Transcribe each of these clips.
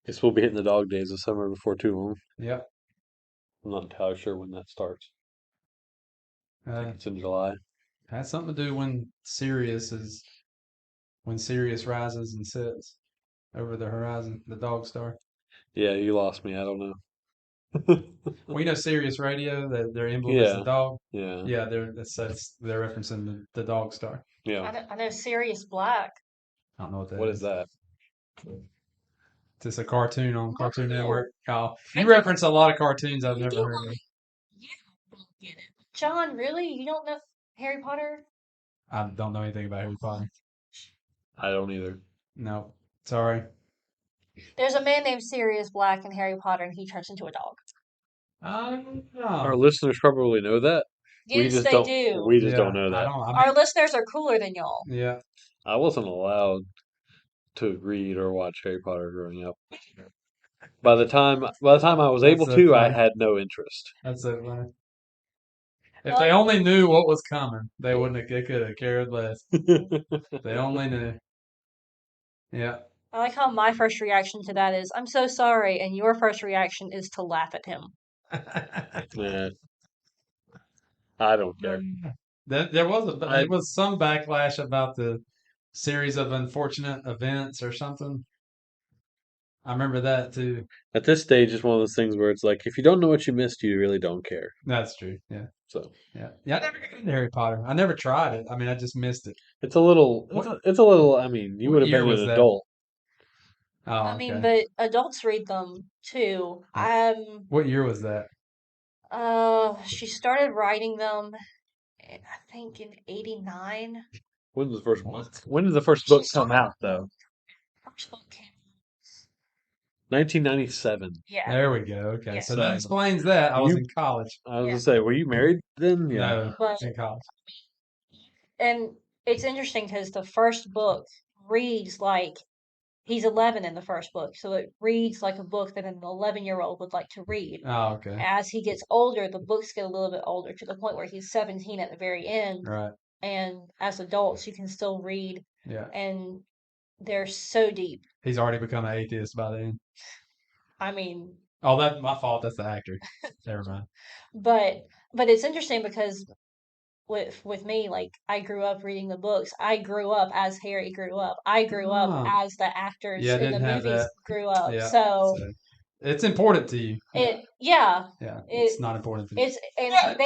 Guess we'll be hitting the dog days of summer before too long. Yep. I'm not entirely sure when that starts. I think Uh, it's in July. has something to do when Sirius rises and sets over the horizon, the dog star. Yeah, you lost me. I don't know. Well, you know Sirius Radio, their emblem is the Yeah, dog. yeah, Yeah, they're referencing the dog star. yeah. I know Sirius Black. I don't know what What that is is. that? It's just a cartoon on Cartoon No. Network. Oh, you I reference a lot of cartoons I've You never do heard of. You don't get it. John, really? You don't know Harry Potter? I don't know anything about Harry Potter. I don't either. No, sorry. There's a man named Sirius Black in Harry Potter, and he turns into a dog. Our Oh, listeners probably know that. We Yes, just they don't. do. We just don't yeah. know I that. don't. I Our mean, listeners are cooler than y'all. yeah. I wasn't allowed to read or watch Harry Potter growing up. By the time I was That's able so to, I funny. had no interest. That's so funny. I If they like, only knew what was coming, they wouldn't have. They could have cared less. They only knew. Yeah. I like how my first reaction to that is, I'm so sorry, and your first reaction is to laugh at him. Nah, I don't care. There I was some backlash about the series of unfortunate events or something. I remember that too. At this stage, it's one of those things where it's like, if you don't know what you missed, you really don't care. That's true. Yeah. So Yeah. Yeah. I never got into Harry Potter. I never tried it. I mean, I just missed it. it's a little, What it's a little. I mean, you what would have year been was an that? adult. Oh, I mean, okay. but adults read them too. What year was that? She started writing them, I think in '89. When was the first book? What? When did the first book come out, though? First book came. 1997. Yeah, There we go. Okay. yeah, So that So explains that. I was you, in college. I was yeah. gonna say, were you married then? Yeah. No, But in college. and it's interesting because the first book reads like he's 11 in the first book, so it reads like a book that an 11-year-old would like to read. Oh, okay. As he gets older, the books get a little bit older to the point where he's 17 at the very end, Right. and as adults, you can still read, Yeah. and they're so deep. He's already become an atheist by then. I mean, Oh, that's my fault. That's the actor. Never mind. but but it's interesting because with me, like I grew up reading the books. I grew up as Harry grew up. I grew up Oh, as the actors yeah, I in the didn't have movies that. grew up. Yeah. So So it's important to you. yeah, Yeah. it It's not important to me. it's and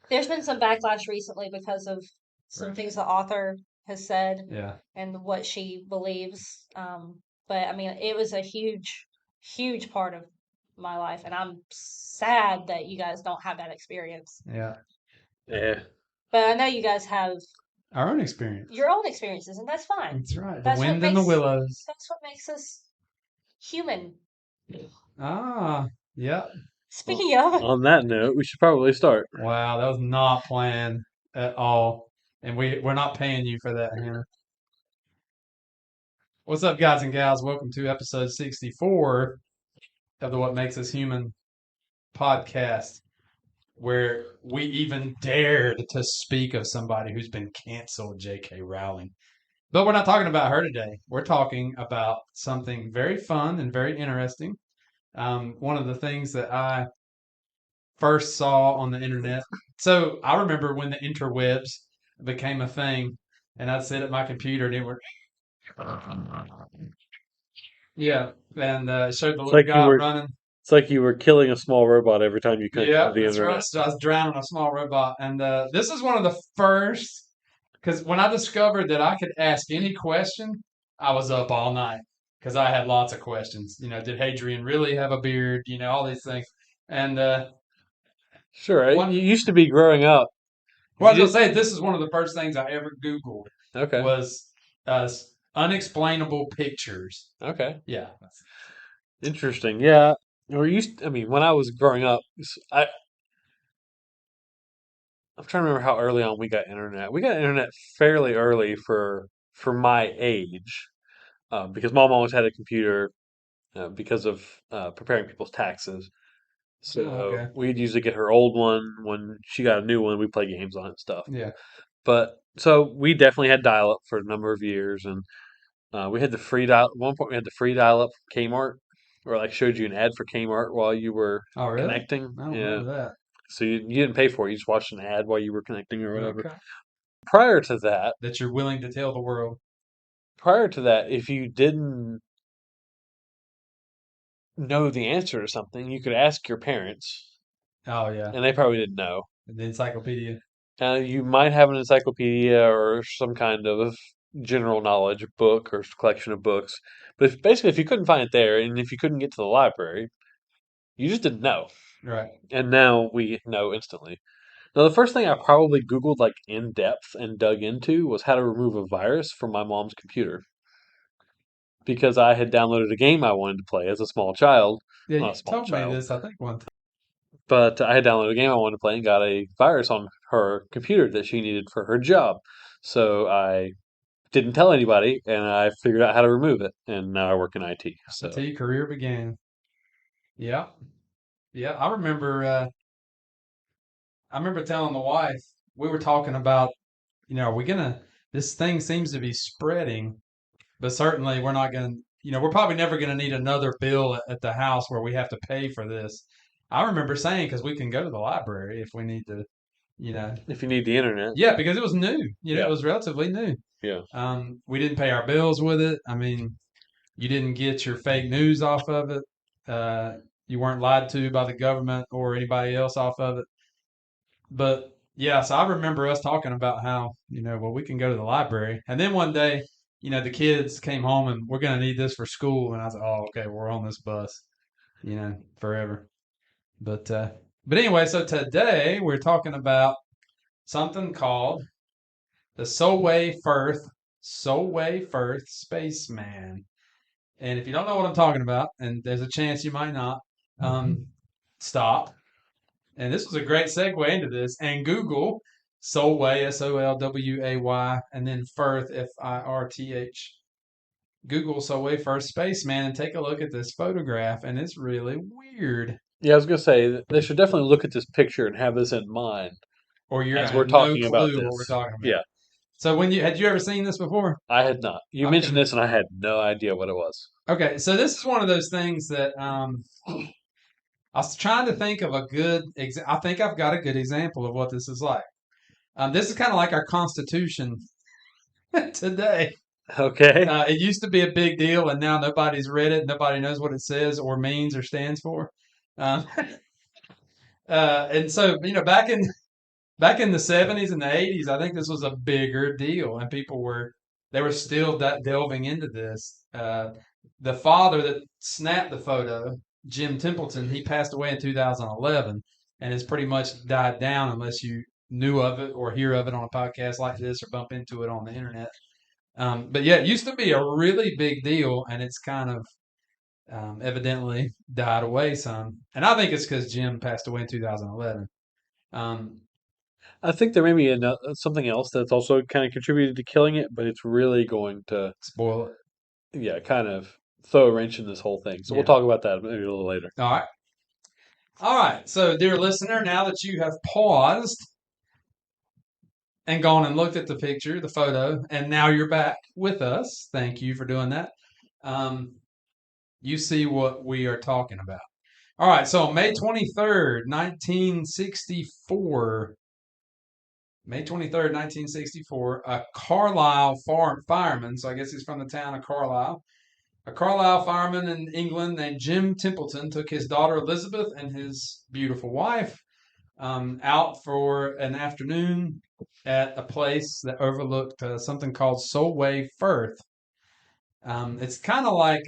there's been some backlash recently because of some things the author has said Yeah. and what she believes. But I mean, it was a huge part of my life, and I'm sad that you guys don't have that experience. Yeah. Yeah. But I know you guys have Our own experience. your own experiences, and that's fine. That's right. The That's what wind and the makes willows. that's what makes us human. Ah, yeah. Well, Speaking of, on that note, we should probably start. Wow, that was not planned at all. And we're not paying you for that, Hannah. What's up, guys and gals? Welcome to episode 64 of the What Makes Us Human podcast, where we even dared to speak of somebody who's been canceled, J.K. Rowling. But we're not talking about her today. We're talking about something very fun and very interesting. One of the things that I first saw on the internet. So I remember when the interwebs became a thing, and I'd sit at my computer and it would, yeah, and it showed the It's little like you guy were. running. It's like you were killing a small robot every time you connected Yeah, to the that's right. internet. So I was drowning a small robot, and this is one of the first. Because when I discovered that I could ask any question, I was up all night because I had lots of questions. You know, did Hadrian really have a beard? You know, all these things. And Sure, one you used to be growing up. Well, I You was did. gonna say this is one of the first things I ever Googled Okay. was uh, unexplainable pictures. Okay. Yeah, Interesting. Yeah. Or used. I mean, when I was growing up, I'm trying to remember how early on we got internet. We got internet fairly early for my age, because mom always had a computer, because of preparing people's taxes. oh, So okay. we'd usually get her old one when she got a new one. We play games on it and stuff. Yeah, But so we definitely had dial up for a number of years, and We had the free dial. At one point, we had the free dial up from Kmart, where it, like showed you an ad for Kmart while you were Oh, really? connecting. I don't Yeah, remember that. so you didn't pay for it. You just watched an ad while you were connecting or whatever. Okay. Prior to that, That you're willing to tell the world. if you didn't know the answer to something, you could ask your parents, Oh, yeah. and they probably didn't know. The encyclopedia. You might have an encyclopedia or some kind of general knowledge book or collection of books, but basically, if you couldn't find it there, and if you couldn't get to the library, you just didn't know. Right. And now we know instantly. Now, the first thing I probably Googled like in depth and dug into was how to remove a virus from my mom's computer because I had downloaded a game I wanted to play as a small child. Yeah, Not you a small told me child, this, I think, one time. but I had downloaded a game I wanted to play and got a virus on her computer that she needed for her job. So I didn't tell anybody, and I figured out how to remove it, and now I work in IT. Until So your career began. Yeah. Yeah. I remember telling the wife, we were talking about, are we gonna, this thing seems to be spreading, but certainly we're not gonna, we're probably never gonna need another bill at the house where we have to pay for this. I remember saying, because we can go to the library if we need to, you know, if you need the internet, yeah, because it was new. It yeah, was relatively new. yeah. We didn't pay our bills with it. I mean, you didn't get your fake news off of it. Uh, you weren't lied to by the government or anybody else off of it. But yeah, so I remember us talking about how, well, we can go to the library. And then one day, the kids came home and we're going to need this for school. And I was like, oh, okay, we're on this bus, forever. But anyway, so today we're talking about something called the Solway Firth Spaceman. And if you don't know what I'm talking about, and there's a chance you might not, stop. And this was a great segue into this. And Google Solway, Solway, and then Firth, Firth. Google Solway Firth Spaceman and take a look at this photograph. And it's really weird. Yeah, I was gonna say they should definitely look at this picture and have this in mind Or you're going as to we're have no talking about clue what we're this. talking about. Yeah, So had you ever seen this before? I had not. You mentioned Okay. this, and I had no idea what it was. Okay. So this is one of those things that I was trying to think of a good. I think I've got a good example of what this is like. This is kind of like our Constitution today. Okay. It used to be a big deal, and now nobody's read it. Nobody knows what it says or means or stands for. Um, and so, back in the 70s and the 80s, I think this was a bigger deal, and they were still delving into this. The father that snapped the photo, Jim Templeton, he passed away in 2011, and it's pretty much died down unless you knew of it or hear of it on a podcast like this or bump into it on the internet. But yeah, it used to be a really big deal, and it's kind of evidently died away some. And I think it's because Jim passed away in 2011. Um, I think there may be something else that's also kind of contributed to killing it, but it's really going to, Spoil it. yeah, kind of throw a wrench in this whole thing. So we'll Yeah. talk about that maybe a little later. All right. All right. So, dear listener, now that you have paused and gone and looked at the picture, the photo, and now you're back with us, thank you for doing that. You see what we are talking about. All right. So, May 23rd, 1964. May 23rd, 1964, a Carlisle fireman, so I guess he's from the town of Carlisle. A Carlisle fireman in England named Jim Templeton took his daughter Elizabeth and his beautiful wife out for an afternoon at a place that overlooked something called Solway Firth. It's kind of like,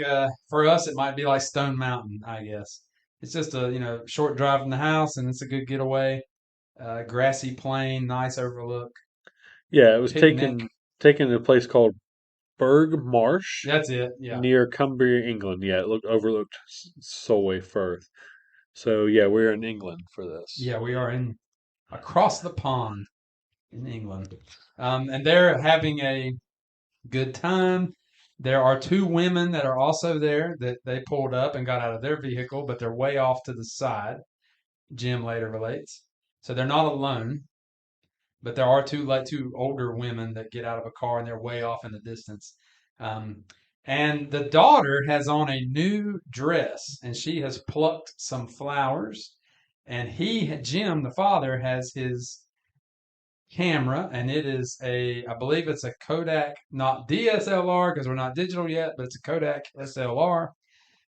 for us, it might be like Stone Mountain, I guess. It's just a short drive from the house, and it's a good getaway. Grassy plain, nice overlook, Yeah, it was picnic. taken to a place called Burg Marsh That's it. Yeah. near Cumbria, England. Yeah, it overlooked Solway Firth. So yeah, we're in England for this. Yeah, we are in across the pond in England. And they're having a good time. There are two women that are also there that they pulled up and got out of their vehicle, but they're way off to the side, Jim later relates. So they're not alone, but there are two older women that get out of a car and they're way off in the distance. And the daughter has on a new dress, and she has plucked some flowers. And Jim, the father, has his camera, and it is I believe it's a Kodak, not DSLR because we're not digital yet, but it's a Kodak SLR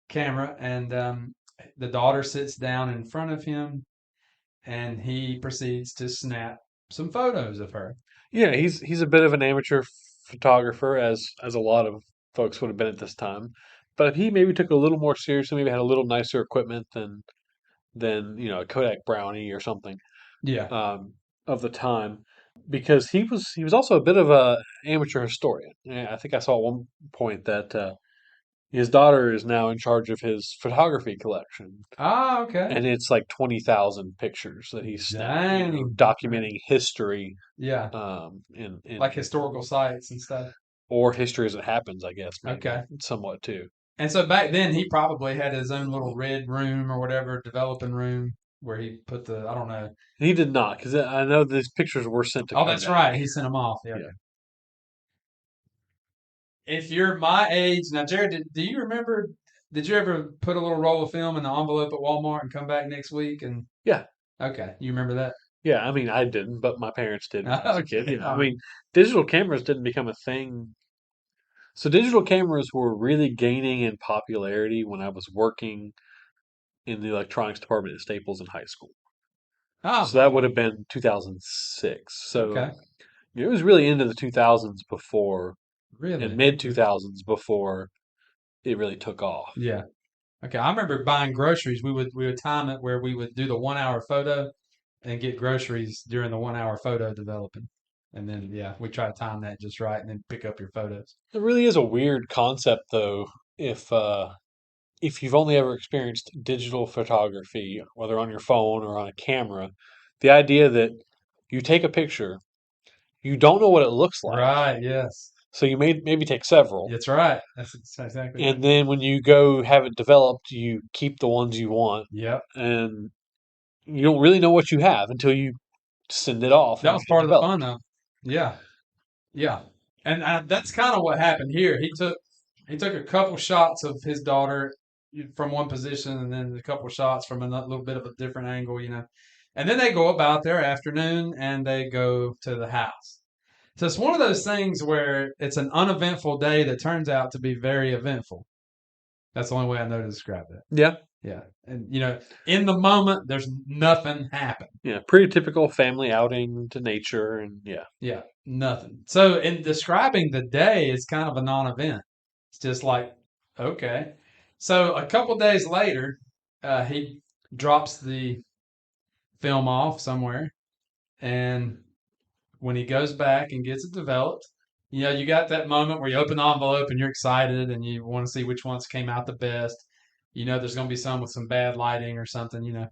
camera. And the daughter sits down in front of him, and he proceeds to snap some photos of her. Yeah, he's a bit of an amateur photographer, as a lot of folks would have been at this time. But he maybe took it a little more seriously, maybe had a little nicer equipment than a Kodak Brownie or something Yeah. of the time, because he was also a bit of a amateur historian. Yeah, I think I saw at one point that his daughter is now in charge of his photography collection, Ah, okay. and it's like 20,000 pictures that he's snapped, Dang. Okay. documenting history, Yeah. in Like historical sites and stuff. or history as it happens, I guess, maybe Okay. somewhat too. And so back then, he probably had his own little red room or whatever, developing room where he put I don't know. He did not, because I know these pictures were sent to Oh, that's Kodak. right. He sent them off. Yeah. Yeah. If you're my age now, Jared, do you remember? Did you ever put a little roll of film in the envelope at Walmart and come back next week? And Yeah. okay, you remember that? Yeah, I mean, I didn't, but my parents did when I was a kid. Okay, I all right. mean, digital cameras didn't become a thing. So digital cameras were really gaining in popularity when I was working in the electronics department at Staples in high school. Oh, So that would have been 2006. So okay. it was really into the 2000s before, and Really? mid 2000s before it really took off. Yeah. Okay. I remember buying groceries. We would time it where we would do the 1 hour photo and get groceries during the 1 hour photo developing. And then yeah, we try to time that just right and then pick up your photos. It really is a weird concept, though, if you've only ever experienced digital photography, whether on your phone or on a camera, the idea that you take a picture, you don't know what it looks like, Right, yes. so you may maybe take several, That's right. That's exactly right. and then when you go have it developed, you keep the ones you want, Yep. and you don't really know what you have until you send it off That and was get it part of the fun developed. though. Yeah. Yeah. And that's kind of what happened here. He took a couple shots of his daughter from one position and then a couple shots from a little bit of a different angle. And then they go about their afternoon and they go to the house. So it's one of those things where it's an uneventful day that turns out to be very eventful. That's the only way I know to describe that. Yeah, Yeah. And, in the moment, there's nothing happened. yeah, pretty typical family outing to nature, and yeah, Yeah. Nothing. So in describing the day, it's kind of a non event. It's just like, okay. So a couple days later, he drops the film off somewhere. And when he goes back and gets it developed, you got that moment where you open the envelope and you're excited and you want to see which ones came out the best. There's going to be some with some bad lighting or something.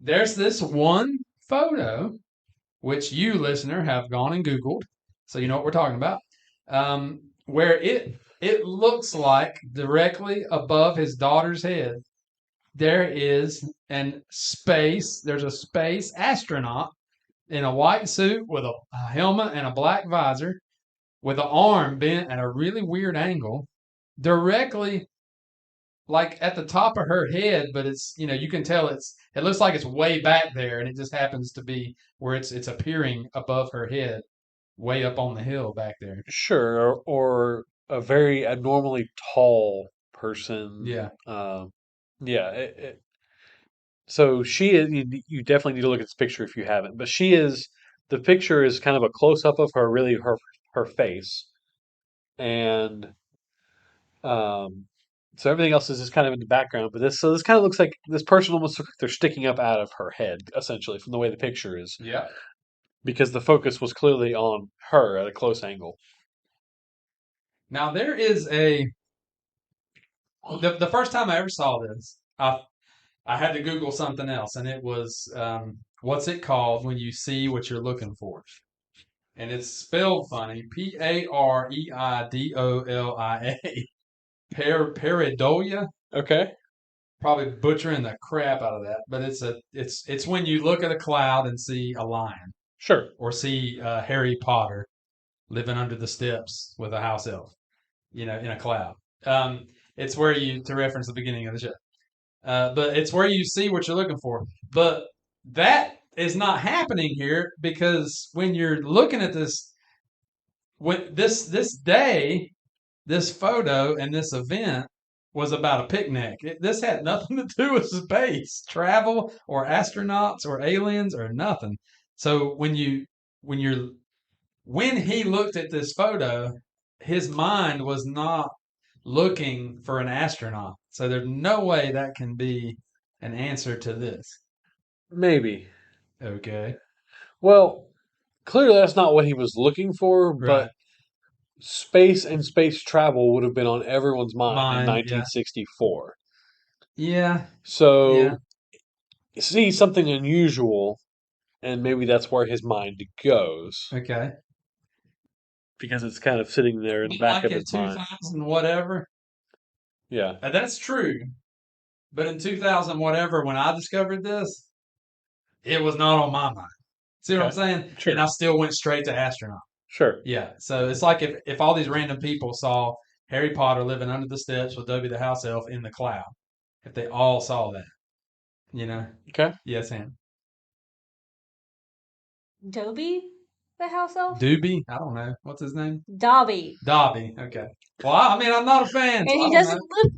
There's this one photo, which you, listener, have gone and Googled. So you know what we're talking about. Where it looks like directly above his daughter's head, there's a space astronaut in a white suit with a helmet and a black visor with an arm bent at a really weird angle directly like at the top of her head, but you can tell it looks like it's way back there and it just happens to be where it's appearing above her head way up on the hill back there. sure, or a very abnormally tall person. Yeah. Yeah, so she is. You definitely need to look at this picture if you haven't. But the picture is kind of a close up of her, really her face, and um, so everything else is just kind of in the background. But this kind of looks like this person almost looks like they're sticking up out of her head, essentially, from the way the picture is, Yeah. because the focus was clearly on her at a close angle. Now there is the first time I ever saw this, I had to Google something else, and it was what's it called when you see what you're looking for? And it's spelled funny, Pareidolia, pareidolia. Okay, Probably butchering the crap out of that, but it's when you look at a cloud and see a lion, sure. or see Harry Potter living under the steps with a house elf. in a cloud. It's where to reference the beginning of the show. But it's where you see what you're looking for. But that is not happening here because when you're looking at this day, this photo and this event was about a picnic. This had nothing to do with space travel or astronauts or aliens or nothing. So when you're when he looked at this photo, his mind was not looking for an astronaut. So there's no way that can be an answer to this. Maybe. Okay. Well, clearly that's not what he was looking for, but Right. space and space travel would have been on everyone's mind in Mind. Yeah. 1964. Yeah. Yeah. So, see something unusual, and maybe that's where his mind goes Okay. because it's kind of sitting there in the But back like of in his mind. 2000 whatever, Yeah. that's true. But in 2000 whatever, when I discovered this, it was not on my mind. See what I'm Okay. saying? And Sure. I still went straight to astronaut. Sure. Yeah. So it's like if all these random people saw Harry Potter living under the steps with Dobby the house elf in the cloud, if they all saw that, you know? Okay. Yes, Sam. Dobby, the house elf? Doobie? I don't know. What's his name? Dobby. Dobby. Okay. Well, I mean, I'm not a fan, so And I he don't know. doesn't look.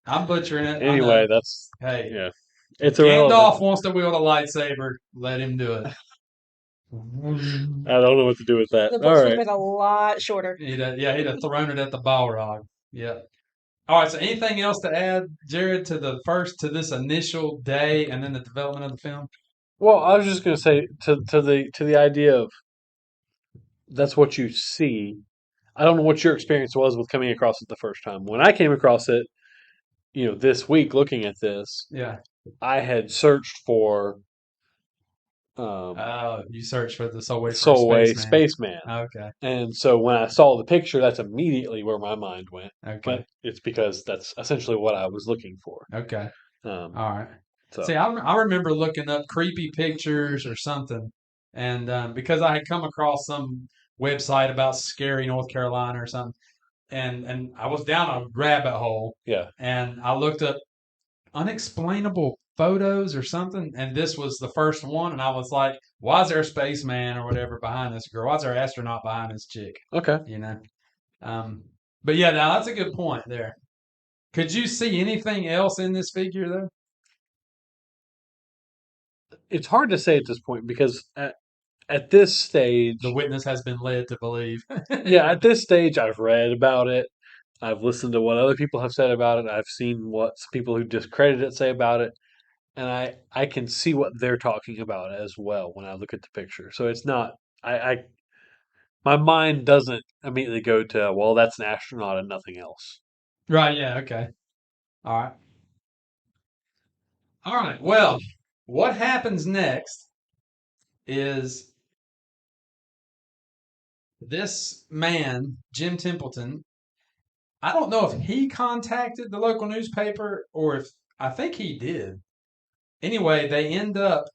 I'm butchering it. I know. Anyway, that's Hey, yeah. if It's irrelevant. Gandalf wants to wield a lightsaber, let him do it. I don't know what to do with that. The All books would right. have been a lot shorter. He'd have thrown it at the Balrog. Yeah. All right. So, anything else to add, Jared, to this initial day and then the development of the film? Well, I was just going to say to the idea of that's what you see. I don't know what your experience was with coming across it the first time. When I came across it, this week looking at this, Yeah. I had searched for um, You search for the Solway Firth Solway Spaceman. Spaceman. Okay. And so when I saw the picture, that's immediately where my mind went. Okay. But it's because that's essentially what I was looking for. Okay. Um, All right. so See, I remember looking up creepy pictures or something, and because I had come across some website about scary North Carolina or something, and I was down a rabbit hole, yeah, and I looked up unexplainable photos or something, and this was the first one, and I was like, why is there a spaceman or whatever behind this girl? Why is there an astronaut behind this chick? okay. You know. Um, but yeah, now that's a good point there. Could you see anything else in this figure though? It's hard to say at this point because at this The stage, witness has been led to believe. yeah, at this stage, I've read about it. I've listened to what other people have said about it. I've seen what people who discredit it say about it, and I can see what they're talking about as well when I look at the picture. So it's not I my mind doesn't immediately go to, well, that's an astronaut and nothing else. Right, yeah, okay. All right. All right. Well, what happens next is this man, Jim Templeton, I don't know if he contacted the local newspaper or if I think he did. Anyway, they end up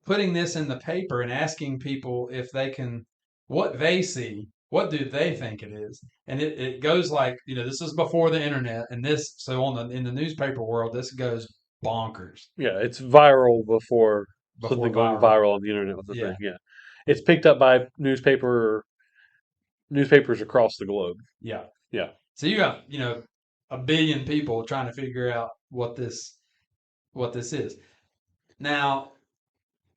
putting this in the paper and asking people if they can, what they see, what do they think it is? And it goes like, this is before the internet, and in the newspaper world, this goes bonkers Yeah, it's viral before before something going viral. viral on the internet was a thing. Yeah, Yeah, it's picked up by newspapers across the globe. yeah. Yeah, So you got, a billion people trying to figure out what this is. Now,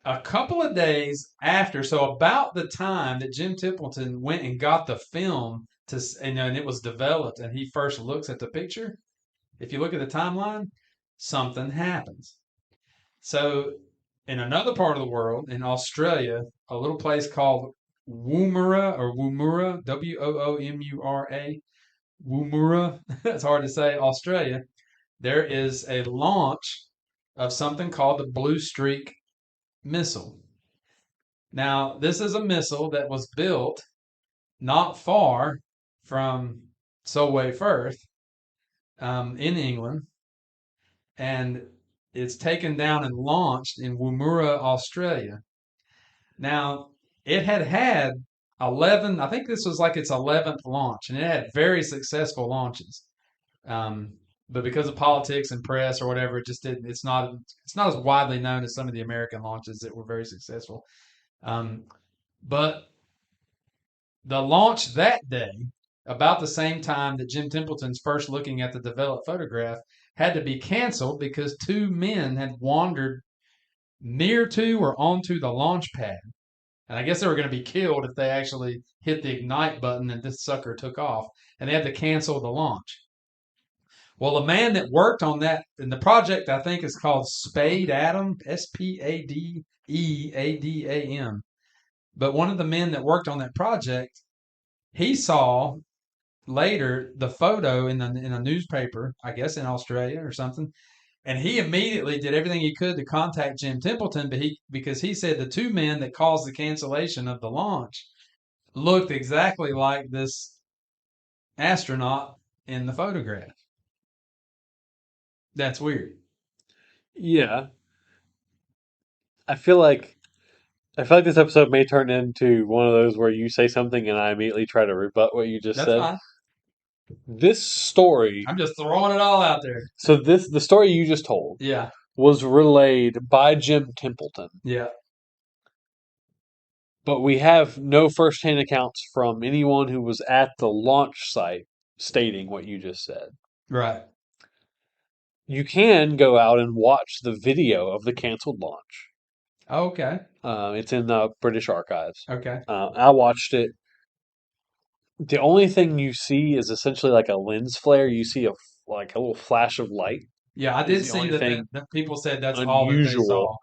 a couple of days after, so about the time that Jim Templeton went and got the film and it was developed, and he first looks at the picture. If you look at the timeline, something happens. So, in another part of the world, in Australia, a little place called Woomera, Woomura, Woomera, it's hard to say, Australia, there is a launch of something called the Blue Streak missile. Now, this is a missile that was built not far from Solway Firth in England, and it's taken down and launched in Woomera, Australia. Now, it had 11. I think this was like its 11th launch, and it had very successful launches. Um, but because of politics and press or whatever, it just didn't. It's not as widely known as some of the American launches that were very successful. But the launch that day, about the same time that Jim Templeton's first looking at the developed photograph, had to be canceled because two men had wandered near to or onto the launch pad. And I guess they were going to be killed if they actually hit the ignite button and this sucker took off. And they had to cancel the launch. Well, a man that worked on that, and the project I think is called Spade Adam, Spadeadam. But one of the men that worked on that project, he saw later the photo in a newspaper, I guess in Australia or something, and he immediately did everything he could to contact Jim Templeton, because he said the two men that caused the cancellation of the launch looked exactly like this astronaut in the photograph. That's weird. Yeah. I feel like this episode may turn into one of those where you say something and I immediately try to rebut what you just That's said. fine. This story, I'm just throwing it all out there. so the story you just told Yeah. was relayed by Jim Templeton, Yeah. but we have no firsthand accounts from anyone who was at the launch site stating what you just said. Right. You can go out and watch the video of the canceled launch. Okay. It's in the British Archives. Okay. I watched it. The only thing you see is essentially like a lens flare. You see like a little flash of light. Yeah, I Is did the see only that, thing that people said that's all that they unusual. saw.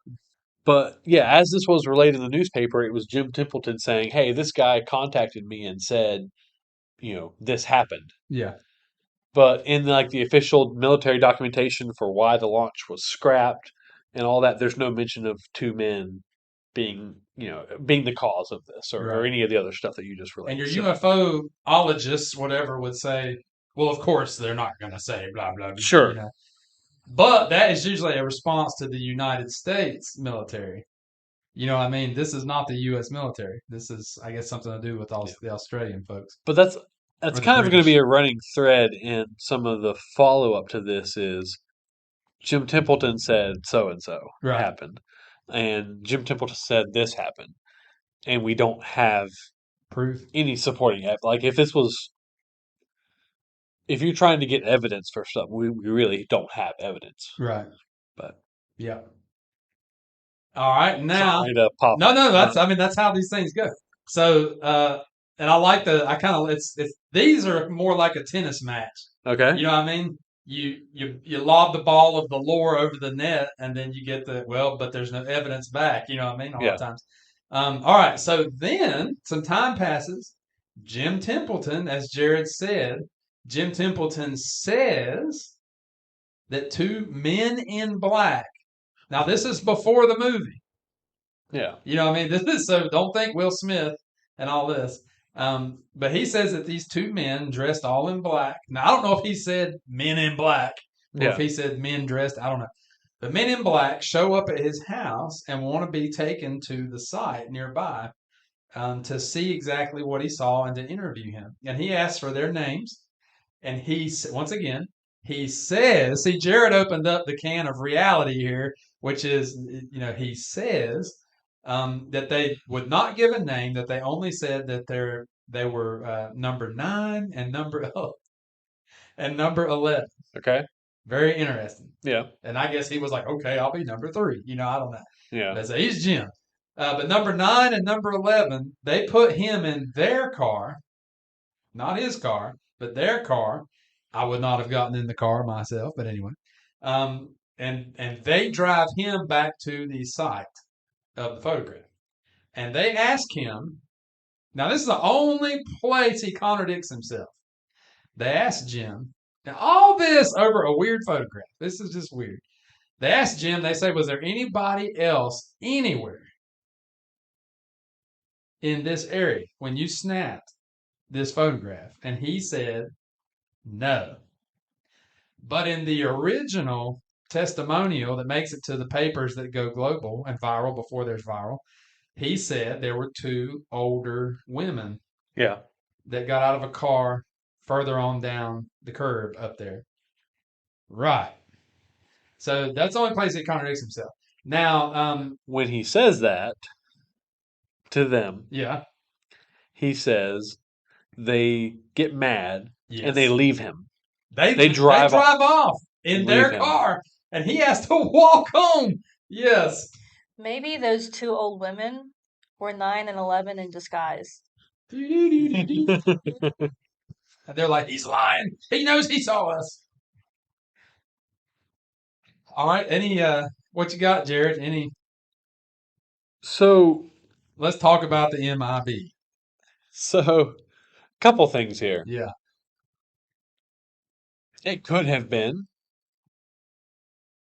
But yeah, as this was relayed in the newspaper, it was Jim Templeton saying, "Hey, this guy contacted me and said, this happened." Yeah. But in like the official military documentation for why the launch was scrapped and all that, there's no mention of two men being the cause of this or Right. any of the other stuff that you just And relayed. your So, UFOologists, whatever, would say, well, of course they're not going to say blah, blah, blah, sure. But that is usually a response to the United States military. You know what I mean? This is not the U.S. military. This is, I guess, something to do with Yeah. the Australian folks But that's or the kind of going to be British. a running thread in some of the follow up to this is Jim Templeton said so and so Right. happened. And Jim Templeton said this happened. And we don't have Proof. any supporting evidence. Like if you're trying to get evidence for something, we really don't have evidence. Right. But Yeah. All right. Now, sorry to pop. no, that's how these things go. So, and I kind of, these are more like a tennis match. Okay. You know what I mean? You lob the ball of the lore over the net, and then you get but there's no evidence back. You know what I mean? A lot of times. All right. So then some time passes. Jim Templeton, as Jared said, Jim Templeton says that two men in black. Now this is before the movie. Yeah. You know what I mean? This is, so don't think Will Smith and all this. But he says that these two men dressed all in black. Now, I don't know if he said men in black or if he said men dressed. I don't know. But men in black show up at his house and want to be taken to the site nearby to see exactly what he saw and to interview him. And he asks for their names. And once again, he says, see, Jared opened up the can of reality here, which is, he says that they would not give a name, that they only said that they were number 9 and number 11. Okay. Very interesting. Yeah. And I guess he was like, okay, I'll be number 3. I don't know. Yeah. So he's Jim. But number 9 and number 11, they put him in their car, not his car, but their car. I would not have gotten in the car myself, but anyway. And they drive him back to the site of the photograph. And they ask him, now this is the only place he contradicts himself. They ask Jim, now all this over a weird photograph. This is just weird. They asked Jim, they say, was there anybody else anywhere in this area when you snapped this photograph? And he said, no. But in the original testimonial that makes it to the papers that go global and viral before there's viral, he said there were two older women Yeah. that got out of a car further on down the curb up there. Right. So that's the only place he contradicts himself. Now, When he says that to them, yeah, he says they get mad and they yes, leave him. they They drive off drive off in and leave their him. car, and he has to walk home. Yes. Maybe those two old women were 9 and 11 in disguise. And they're like, he's lying. He knows he saw us. All right. Any what you got, Jared? Any So, let's talk about the MIB. couple things here. Yeah. It could have been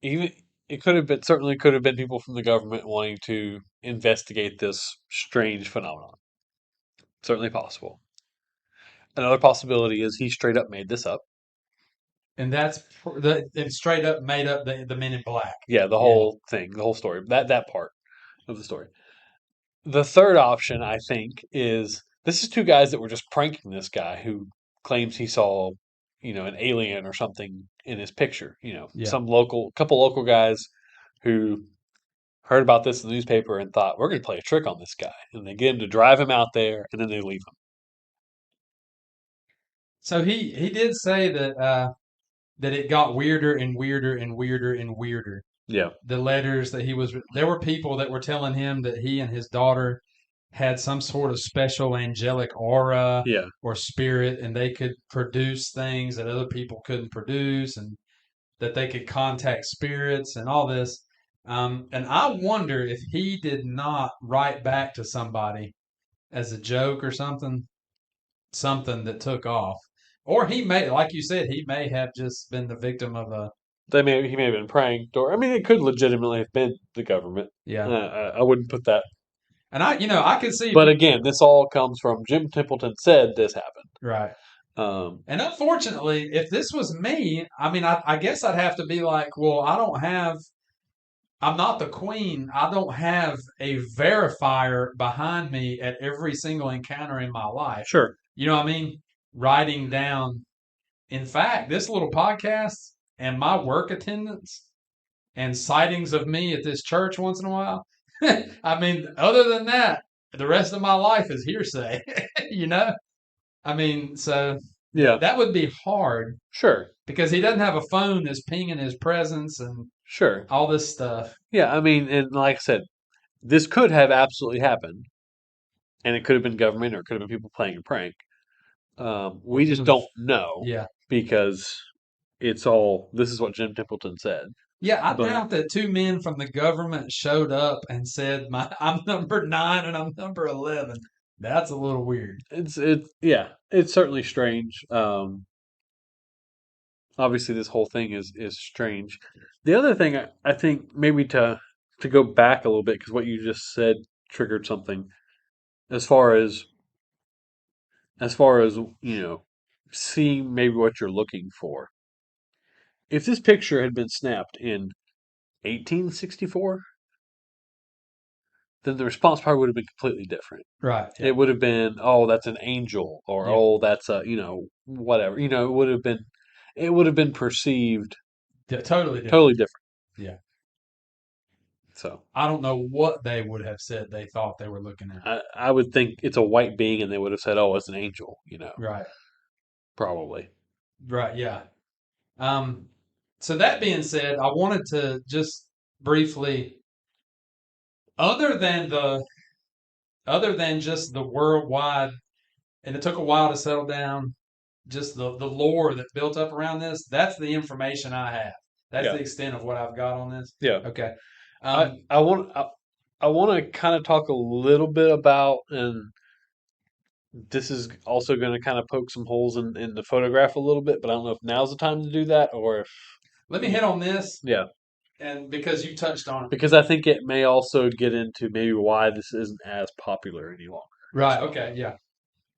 even it could have been certainly could have been people from the government wanting to investigate this strange phenomenon. Certainly possible. Another possibility is he straight up made this up. And that's and straight up made up the Men in Black. Yeah, the Yeah. whole thing, the whole story, that part of the story. The third option, I think, is this is two guys that were just pranking this guy who claims he saw, an alien or something in his picture. Yeah. Some couple local guys who heard about this in the newspaper and thought, we're going to play a trick on this guy. And they get him to drive him out there, and then they leave him. So he did say that it got weirder and weirder and weirder and weirder. Yeah. The letters that there were people that were telling him that he and his daughter had some sort of special angelic aura Yeah. or spirit, and they could produce things that other people couldn't produce, and that they could contact spirits and all this. And I wonder if he did not write back to somebody as a joke or something that took off. Or he may, like you said, he may have just been the victim of a, He may have been pranked, or I mean, it could legitimately have been the government. yeah. I wouldn't put that. And I could see, But again, this all comes from Jim Templeton said this happened. right. Um, And unfortunately, if this was me, I mean, I guess I'd have to be like, well, I'm not the queen. I don't have a verifier behind me at every single encounter in my life. sure. You know what I mean? Writing down. In fact, this little podcast and my work attendance and sightings of me at this church once in a while. I mean, other than that, the rest of my life is hearsay, you know? I mean, so Yeah. that would be hard Sure. because he doesn't have a phone that's pinging his presence and Sure. all this stuff. Yeah. I mean, and like I said, this could have absolutely happened, and it could have been government, or it could have been people playing a prank. We just don't know Yeah. because this is what Jim Templeton said. Yeah, I But doubt that two men from the government showed up and said, I'm number 9 and I'm number 11. That's a little weird. it's certainly strange. Obviously, this whole thing is strange. The other thing I think maybe to go back a little bit, because what you just said triggered something as far as seeing maybe what you're looking for. If this picture had been snapped in 1864, then the response probably would have been completely different. Right. Yeah. It would have been, oh, that's an angel, or Yeah. oh, that's a whatever. It would have been perceived Totally different. totally different. Yeah. So I don't know what they would have said they thought they were looking at. I would think it's a white being, and they would have said, oh, it's an angel. Right. Probably. Right. Yeah. So that being said, I wanted to just briefly, other than just the worldwide, and it took a while to settle down, just the lore that built up around this. That's the information I have. That's Yeah. the extent of what I've got on this. Yeah. Okay. I want to kind of talk a little bit about, and this is also going to kind of poke some holes in the photograph a little bit, but I don't know if now's the time to do that, or if let me hit on this. Yeah. And because you touched on it. Because I think it may also get into maybe why this isn't as popular any longer. Right. Okay. Yeah.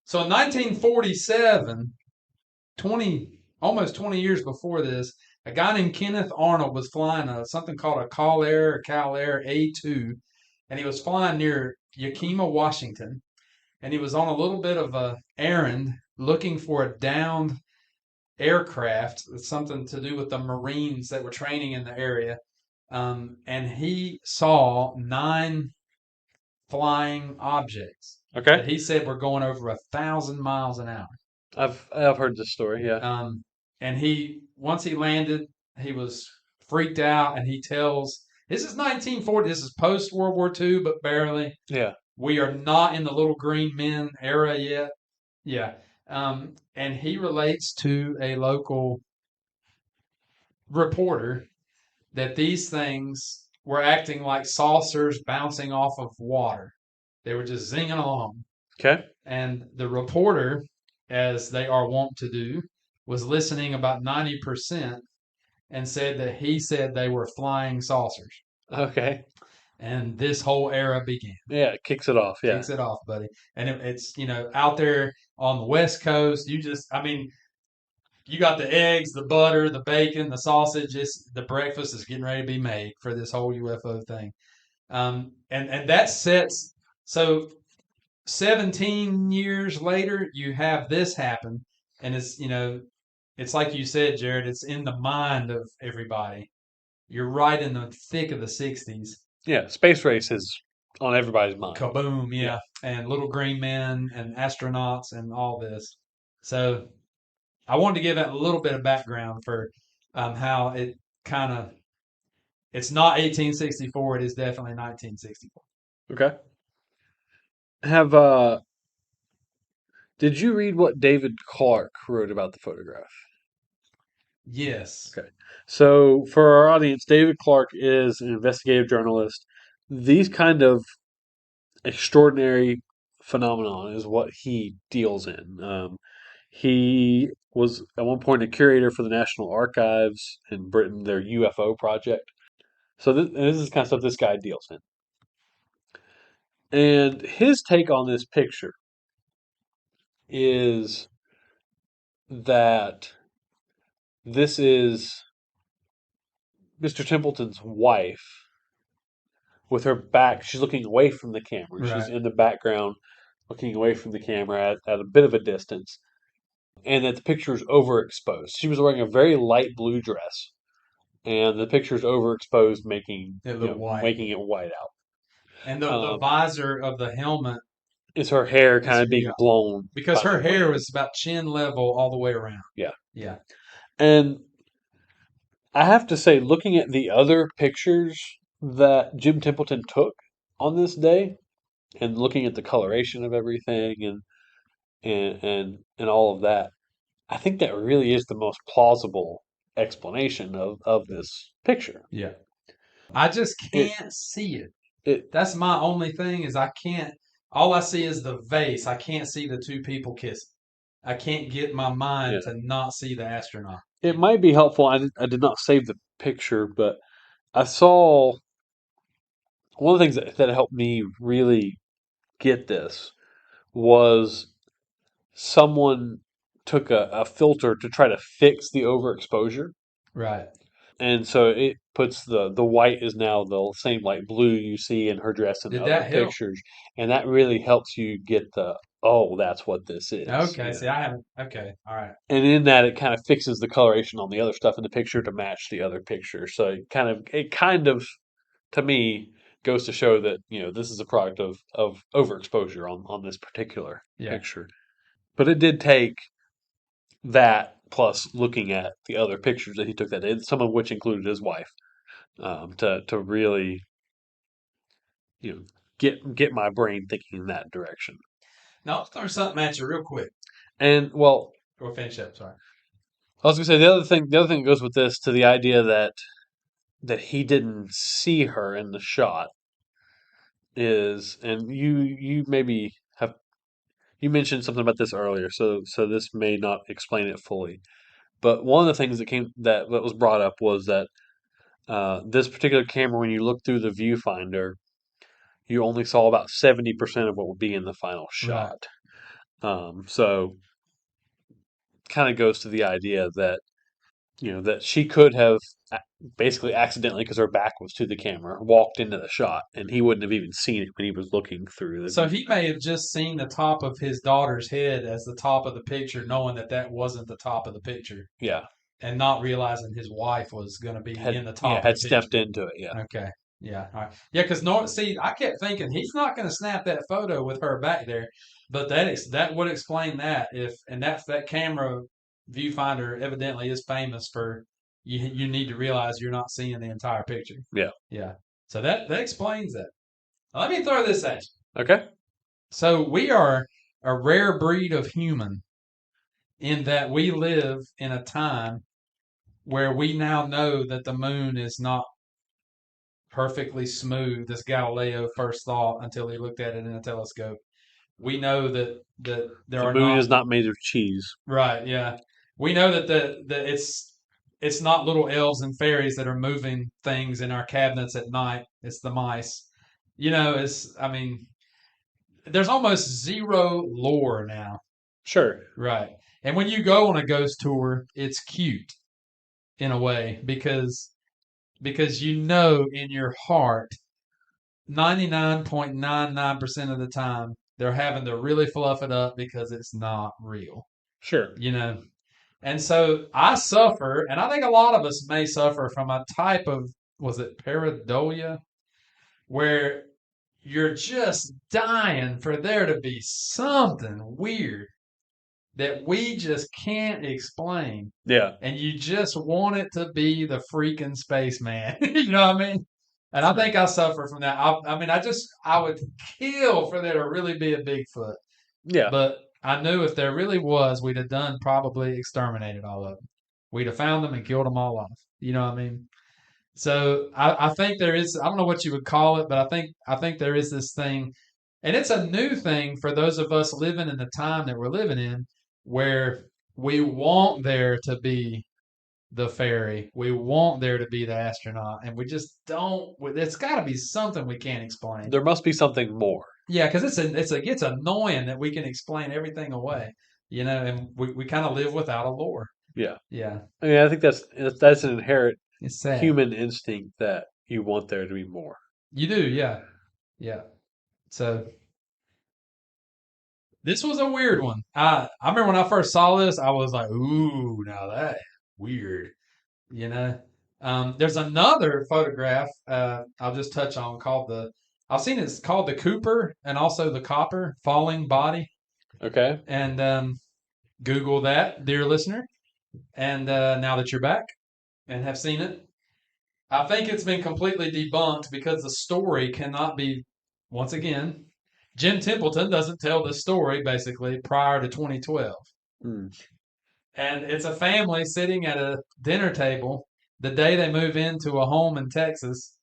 So in 1947, almost 20 years before this, a guy named Kenneth Arnold was flying something called a Cal Air A2, and he was flying near Yakima, Washington, and he was on a little bit of a errand looking for a downed aircraft, something to do with the Marines that were training in the area. And he saw 9 flying objects Okay. that he said were going over 1,000 miles an hour. I've heard this story. Yeah. And once he landed, he was freaked out, and he tells, this is 1940. This is post World War II, but barely. Yeah. We are not in the little green men era yet. Yeah. And he relates to a local reporter that these things were acting like saucers bouncing off of water. They were just zinging along. Okay. And the reporter, as they are wont to do, was listening about 90% and said that he said they were flying saucers. Okay. And this whole era began. Yeah, it kicks it off. Yeah. Kicks it off, buddy. And it's, out there on the West Coast, you got the eggs, the butter, the bacon, the sausage. The breakfast is getting ready to be made for this whole UFO thing. And that sets, so 17 years later, you have this happen. And it's like you said, Jared, it's in the mind of everybody. You're right in the thick of the 60s. Yeah, space race is on everybody's mind. Kaboom, yeah. And little green men and astronauts and all this. So I wanted to give that a little bit of background for how it kind of, it's not 1864, it is definitely 1964. Okay. Did you read what David Clark wrote about the photograph? Yes. Okay. So for our audience, David Clark is an investigative journalist. These kind of extraordinary phenomenon is what he deals in. He was at one point a curator for the National Archives in Britain, their UFO project. So this is kind of stuff this guy deals in. And his take on this picture is that this is Mr. Templeton's wife with her back. She's looking away from the camera. Right. She's in the background looking away from the camera at a bit of a distance. And that the picture is overexposed. She was wearing a very light blue dress. And the picture is overexposed, making It looked white. making it white out. And the visor of the helmet is her hair kind of being blown. Because her hair was about chin level all the way around. Yeah. Yeah. And I have to say, looking at the other pictures that Jim Templeton took on this day, and looking at the coloration of everything and all of that, I think that really is the most plausible explanation of this picture. Yeah. I just can't see it. That's my only thing is I can't. All I see is the vase. I can't see the two people kissing. I can't get my mind to not see the astronaut. It might be helpful. I did not save the picture, but I saw one of the things that helped me really get this was someone took a filter to try to fix the overexposure. Right. And so it puts the white is now the same light blue you see in her dress in the other pictures. And that really helps you get that's what this is. Okay, see, I haven't. Okay, all right. And in that, it kind of fixes the coloration on the other stuff in the picture to match the other picture. So it kind of, to me, goes to show that this is a product of overexposure on this particular picture. But it did take that plus looking at the other pictures that he took that day, some of which included his wife, to really get my brain thinking in that direction. Now let's throw something at you real quick. And well, go finish up. Sorry. I was gonna say the other thing that goes with this to the idea that he didn't see her in the shot is, and you maybe have you mentioned something about this earlier, so this may not explain it fully. But one of the things that was brought up was that this particular camera, when you look through the viewfinder, you only saw about 70% of what would be in the final shot. Right. So kind of goes to the idea that that she could have basically accidentally, because her back was to the camera, walked into the shot, and he wouldn't have even seen it when he was looking through the So view. he may have just seen the top of his daughter's head as the top of the picture, knowing that that wasn't the top of the picture, Yeah, and not realizing his wife was going to be in the top of had the picture. stepped into it. Yeah, Okay. Yeah. All right. Yeah, because see, I kept thinking he's not going to snap that photo with her back there, but that would explain that if and that camera viewfinder evidently is famous for you need to realize you're not seeing the entire picture. yeah. Yeah. So that explains that. Let me throw this at you. Okay. So we are a rare breed of human in that we live in a time where we now know that the moon is not perfectly smooth as Galileo first thought until he looked at it in a telescope. We know that there The are moon not is not made of cheese. right, yeah. We know that the it's not little elves and fairies that are moving things in our cabinets at night. It's the mice. It's I mean, there's almost zero lore now. Sure. Right. And when you go on a ghost tour, it's cute in a way because in your heart 99.99% of the time they're having to really fluff it up because it's not real, Sure. you know. And so I suffer, and I think a lot of us may suffer from a type of was it pareidolia where you're just dying for there to be something weird that we just can't explain. Yeah. And you just want it to be the freaking spaceman. You know what I mean? And I think I suffer from that. I mean, I would kill for there to really be a Bigfoot. Yeah. But I knew if there really was, we'd have done probably exterminated all of them. We'd have found them and killed them all off. You know what I mean? So I think there is. I don't know what you would call it, but I think there is this thing, and it's a new thing for those of us living in the time that we're living in, where we want there to be the fairy, we want there to be the astronaut, and we just don't. It's got to be something we can't explain. There must be something more. Yeah, because it's annoying that we can explain everything away, and we kind of live without a lore. Yeah. Yeah, I mean, I think that's an inherent it's sad. human instinct that you want there to be more. You do, yeah, yeah. So this was a weird one. I remember when I first saw this, I was like, "Ooh, now that weird," you know. There's another photograph I'll just touch on called the. I've seen it's called the Cooper and also the Copper falling body. Okay. And Google that, dear listener. And now that you're back and have seen it, I think it's been completely debunked because the story cannot be. Once again, Jim Templeton doesn't tell the story basically prior to 2012. Mm. And it's a family sitting at a dinner table the day they move into a home in Texas.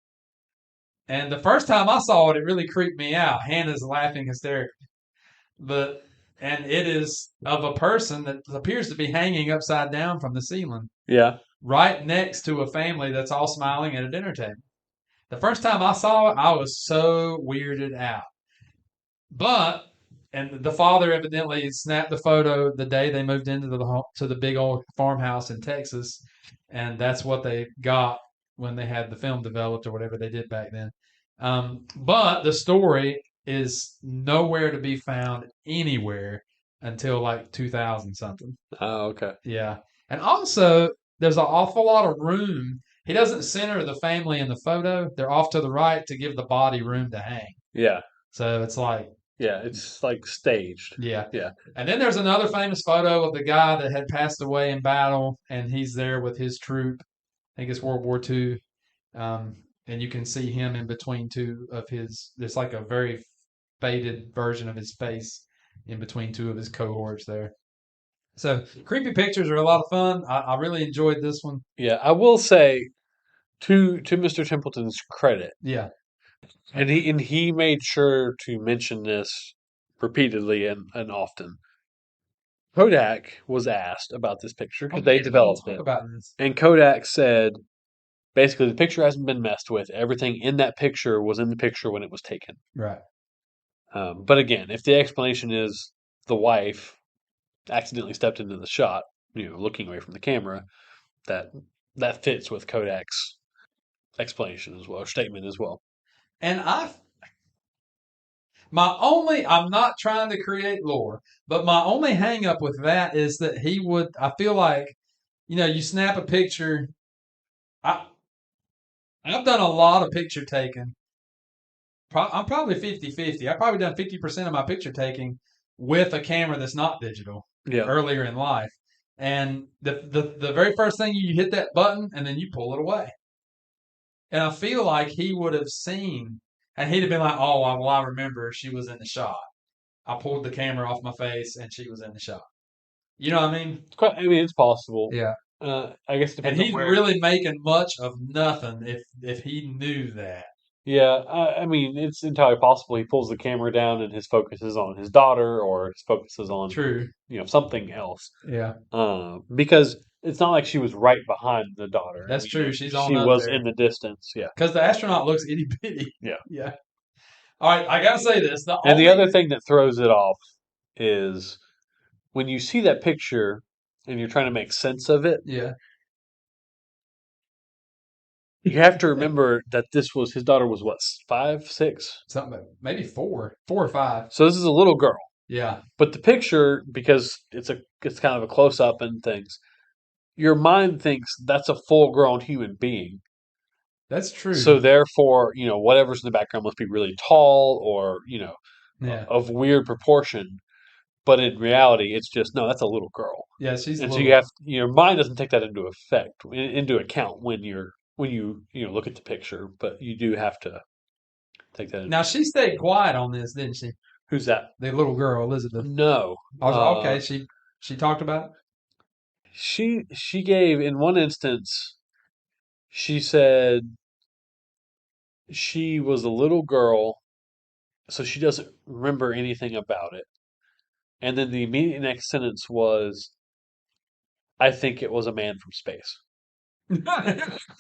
And the first time I saw it, it really creeped me out. Hannah's laughing hysterically. And it is of a person that appears to be hanging upside down from the ceiling, Yeah. right next to a family that's all smiling at a dinner table. The first time I saw it, I was so weirded out. But and the father evidently snapped the photo the day they moved into the big old farmhouse in Texas, and that's what they got when they had the film developed or whatever they did back then. But the story is nowhere to be found anywhere until like 2000 something. Oh, okay. Yeah, and also there's an awful lot of room. He doesn't center the family in the photo; they're off to the right to give the body room to hang. Yeah. So it's like Yeah. It's like staged. yeah. Yeah. And then there's another famous photo of the guy that had passed away in battle, and he's there with his troop. I think it's World War II. And you can see him in between two of his, there's like a very faded version of his face in between two of his cohorts there. So creepy pictures are a lot of fun. I really enjoyed this one. Yeah. I will say to Mr. Templeton's credit, Yeah. and he made sure to mention this repeatedly and often. Kodak was asked about this picture because they developed Talk it, about this. and Kodak said basically the picture hasn't been messed with. Everything in that picture was in the picture when it was taken. Right. But again, if the explanation is the wife accidentally stepped into the shot, looking away from the camera, that that fits with Kodak's explanation as well, or statement as well. And I'm not trying to create lore, but my only hang up with that is that I feel like, you snap a picture. I've done a lot of picture taking. I'm probably 50-50. I've probably done 50% of my picture taking with a camera that's not digital Yeah. earlier in life. And the very first thing you hit that button and then you pull it away. And I feel like he would have seen, and he'd have been like, oh, well, I remember she was in the shot. I pulled the camera off my face and she was in the shot. You know what I mean? I mean, it's possible. Yeah. I guess it And depends on he's where. really making much of nothing if he knew that. Yeah, I mean, it's entirely possible he pulls the camera down and his focus is on his daughter, or his focus is on True. something else. Yeah. Because it's not like she was right behind the daughter. That's true. She's on she up was there. in the distance. Yeah, Because the astronaut looks itty bitty. yeah. Yeah. All right, I gotta say this. And the other thing that throws it off is when you see that picture and you're trying to make sense of it. Yeah. You have to remember that his daughter was what, 5, 6? Something maybe 4 or 5. So this is a little girl. Yeah. But the picture, because it's kind of a close up and things, your mind thinks that's a full grown human being. That's true. So therefore, whatever's in the background must be really tall or, yeah. of weird proportion. But in reality, it's just no, that's a little girl. Yeah, she's And a so little. your mind doesn't take that into account when you look at the picture, but you do have to take that into Now she stayed quiet on this, didn't she? Who's that? The little girl, Elizabeth. No. Okay, she talked about it. She gave in one instance. She said she was a little girl, so she doesn't remember anything about it. And then the immediate next sentence was, "I think it was a man from space."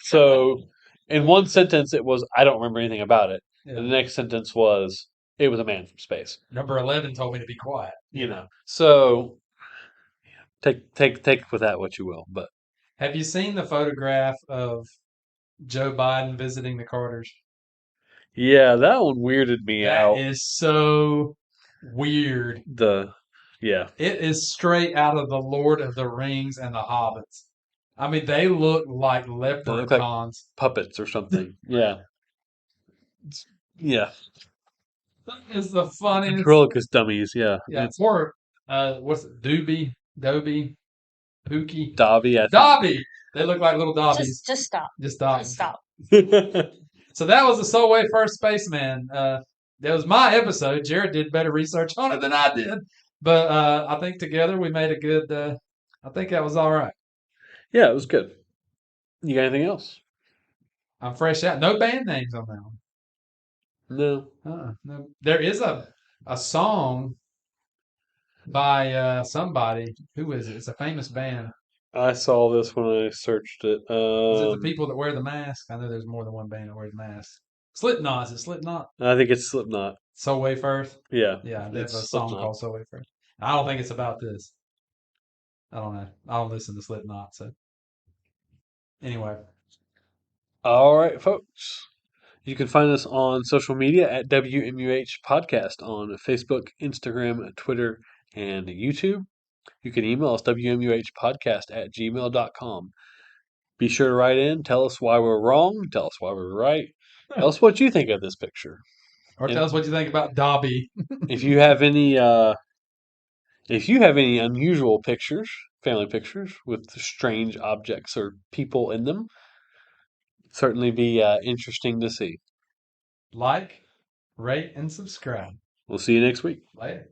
So in one sentence, it was, "I don't remember anything about it," Yeah. and the next sentence was, "It was a man from space." Number 11 told me to be quiet. So take with that what you will. But have you seen the photograph of Joe Biden visiting the Carters? yeah, that one weirded me out. That is so weird. Yeah. It is straight out of the Lord of the Rings and the Hobbits. I mean, they look like They look like leprechauns. puppets or something. Yeah. Yeah. That is the funniest. Ventriloquist dummies, yeah. Yeah, or what's it? Dobby, Pookie, Dobby, I think. Dobby. They look like little Dobbies. Just stop. Just stop. Just stop. So that was the Solway Firth Spaceman. That was my episode. Jared did better research on it than I did, but I think together we made a good. I think that was all right. Yeah, it was good. You got anything else? I'm fresh out. No band names on that one. No. No. There is a song by somebody. Who is it? It's a famous band. I saw this when I searched it. Is it the people that wear the mask? I know there's more than one band that wears masks. Slipknot. Is it Slipknot? I think it's Slipknot. Solway Firth? Yeah. Yeah, they have a it's song Slipknot. called Solway Firth. I don't think it's about this. I don't know. I don't listen to Slipknot, so anyway. All right, folks. You can find us on social media at WMUH Podcast on Facebook, Instagram, Twitter, and YouTube. You can email us WMUHpodcast@gmail.com. Be sure to write in. Tell us why we're wrong. Tell us why we're right. Tell us what you think of this picture. Or tell us what you think about Dobby. If you have any unusual pictures, family pictures with strange objects or people in them, certainly be interesting to see. Like, rate, and subscribe. We'll see you next week. Later.